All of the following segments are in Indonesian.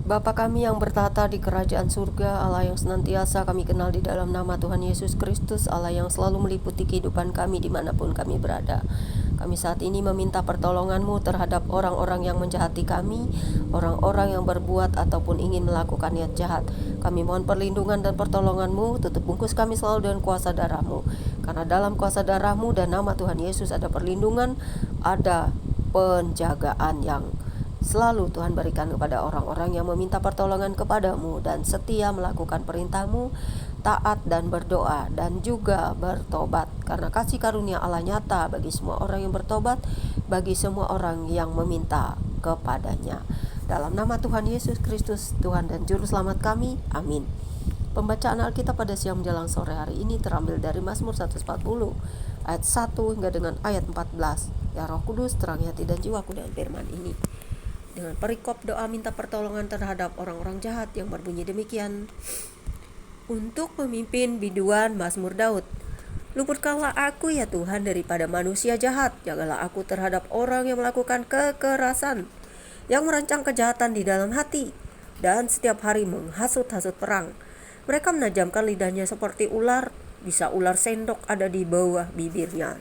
Bapa kami yang bertata di kerajaan surga, Allah yang senantiasa kami kenal di dalam nama Tuhan Yesus Kristus, Allah yang selalu meliputi kehidupan kami dimanapun kami berada. Kami saat ini meminta pertolongan-Mu terhadap orang-orang yang menjahati kami, orang-orang yang berbuat ataupun ingin melakukan niat jahat. Kami mohon perlindungan dan pertolongan-Mu, tutup bungkus kami selalu dengan kuasa darah-Mu. Karena dalam kuasa darah-Mu dan nama Tuhan Yesus ada perlindungan, ada penjagaan yang selalu Tuhan berikan kepada orang-orang yang meminta pertolongan kepadamu dan setia melakukan perintah-Mu, taat dan berdoa dan juga bertobat. Karena kasih karunia Allah nyata bagi semua orang yang bertobat, bagi semua orang yang meminta kepadanya. Dalam nama Tuhan Yesus Kristus, Tuhan dan Juru Selamat kami, amin. Pembacaan Alkitab pada siang menjelang sore hari ini terambil dari Mazmur 140 ayat 1 hingga dengan ayat 14. Ya Roh Kudus, terangi hati dan jiwaku dengan firman ini. Dengan perikop doa minta pertolongan terhadap orang-orang jahat yang berbunyi demikian. Untuk pemimpin biduan Mazmur Daud. Luputkanlah aku ya Tuhan daripada manusia jahat. Jagalah aku terhadap orang yang melakukan kekerasan, yang merancang kejahatan di dalam hati, dan setiap hari menghasut-hasut perang. Mereka menajamkan lidahnya seperti ular, bisa ular sendok ada di bawah bibirnya.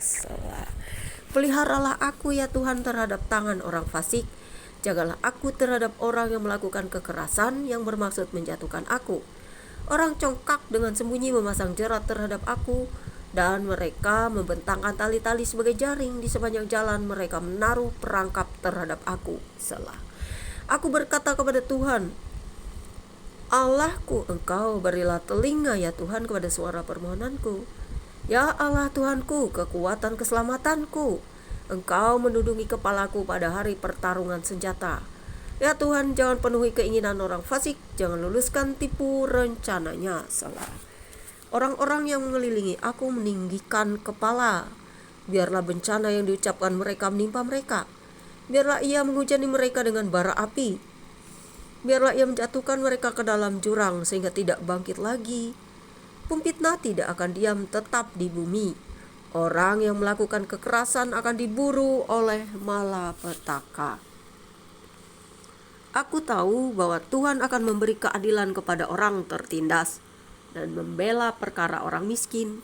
Peliharalah aku ya Tuhan terhadap tangan orang fasik. Jagalah aku terhadap orang yang melakukan kekerasan, yang bermaksud menjatuhkan aku. Orang congkak dengan sembunyi memasang jerat terhadap aku, dan mereka membentangkan tali-tali sebagai jaring di sepanjang jalan. Mereka menaruh perangkap terhadap aku. Selah. Aku berkata kepada Tuhan, Allahku, Engkau berilah telinga ya Tuhan kepada suara permohonanku. Ya Allah Tuhanku, kekuatan keselamatanku, Engkau menudungi kepalaku pada hari pertarungan senjata. Ya Tuhan, jangan penuhi keinginan orang fasik, jangan luluskan tipu rencananya. Salah. Orang-orang yang mengelilingi aku meninggikan kepala. Biarlah bencana yang diucapkan mereka menimpa mereka. Biarlah ia menghujani mereka dengan bara api. Biarlah ia menjatuhkan mereka ke dalam jurang sehingga tidak bangkit lagi. Pemfitnah tidak akan diam tetap di bumi. Orang yang melakukan kekerasan akan diburu oleh malapetaka. Aku tahu bahwa Tuhan akan memberi keadilan kepada orang tertindas dan membela perkara orang miskin.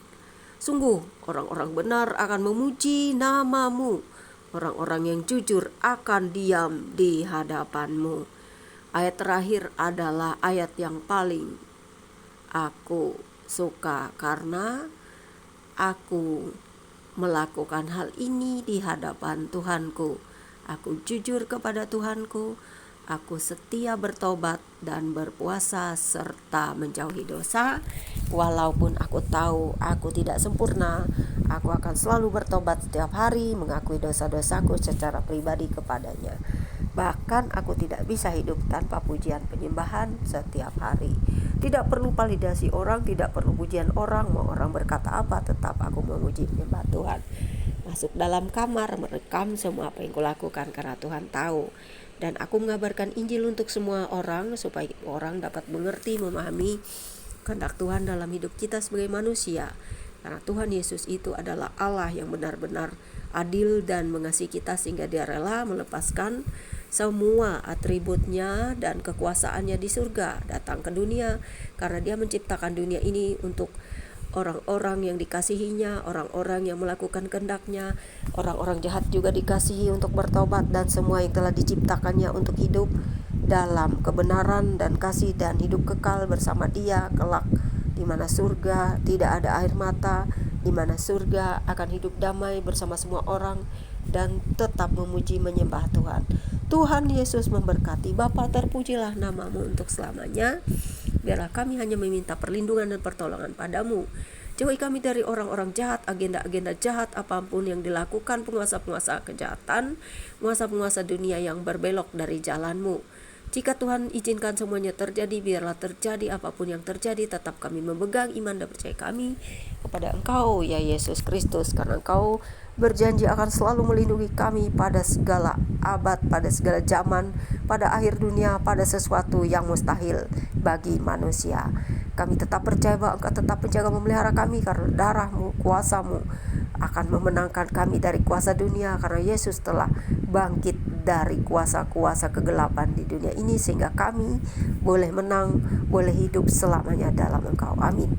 Sungguh, orang-orang benar akan memuji nama-Mu. Orang-orang yang jujur akan diam di hadapan-Mu. Ayat terakhir adalah ayat yang paling aku suka karena aku melakukan hal ini di hadapan Tuhanku. Aku jujur kepada Tuhanku. Aku setia bertobat dan berpuasa serta menjauhi dosa. Walaupun aku tahu aku tidak sempurna, aku akan selalu bertobat setiap hari, mengakui dosa-dosaku secara pribadi kepadanya. Bahkan aku tidak bisa hidup tanpa pujian penyembahan setiap hari. Tidak perlu validasi orang, tidak perlu pujian orang. Mau orang berkata apa, tetap aku memuji menyembah Tuhan. Masuk dalam kamar, merekam semua apa yang kulakukan karena Tuhan tahu. Dan aku mengabarkan Injil untuk semua orang supaya orang dapat mengerti, memahami kehendak Tuhan dalam hidup kita sebagai manusia. Karena Tuhan Yesus itu adalah Allah yang benar-benar adil dan mengasihi kita sehingga Dia rela melepaskan semua atributnya dan kekuasaannya di surga datang ke dunia karena Dia menciptakan dunia ini untuk orang-orang yang dikasihinya, orang-orang yang melakukan kehendak-Nya. Orang-orang jahat juga dikasihi untuk bertobat dan semua yang telah diciptakannya untuk hidup dalam kebenaran dan kasih dan hidup kekal bersama Dia kelak, di mana surga tidak ada air mata, di mana surga akan hidup damai bersama semua orang dan tetap memuji menyembah Tuhan. Tuhan Yesus memberkati. Bapa, terpujilah nama-Mu untuk selamanya. Biarlah kami hanya meminta perlindungan dan pertolongan pada-Mu. Jauhi kami dari orang-orang jahat, agenda-agenda jahat apapun yang dilakukan penguasa-penguasa kejahatan, penguasa-penguasa dunia yang berbelok dari jalan-Mu. Jika Tuhan izinkan semuanya terjadi, biarlah terjadi apapun yang terjadi, tetap kami memegang iman dan percaya kami kepada Engkau, ya Yesus Kristus, karena Engkau berjanji akan selalu melindungi kami pada segala abad, pada segala zaman, pada akhir dunia, pada sesuatu yang mustahil bagi manusia. Kami tetap percaya bahwa Engkau tetap menjaga memelihara kami karena darah-Mu, kuasa-Mu akan memenangkan kami dari kuasa dunia, karena Yesus telah bangkit dari kuasa-kuasa kegelapan di dunia ini, sehingga kami boleh menang, boleh hidup selamanya dalam Engkau. Amin.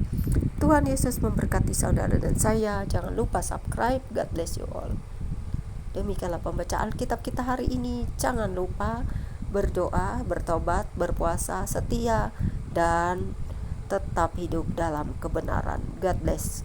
Tuhan Yesus memberkati saudara dan saya. Jangan lupa subscribe. God bless you all. Demikianlah pembacaan Alkitab kita hari ini. Jangan lupa berdoa, bertobat, berpuasa, setia, dan tetap hidup dalam kebenaran. God bless.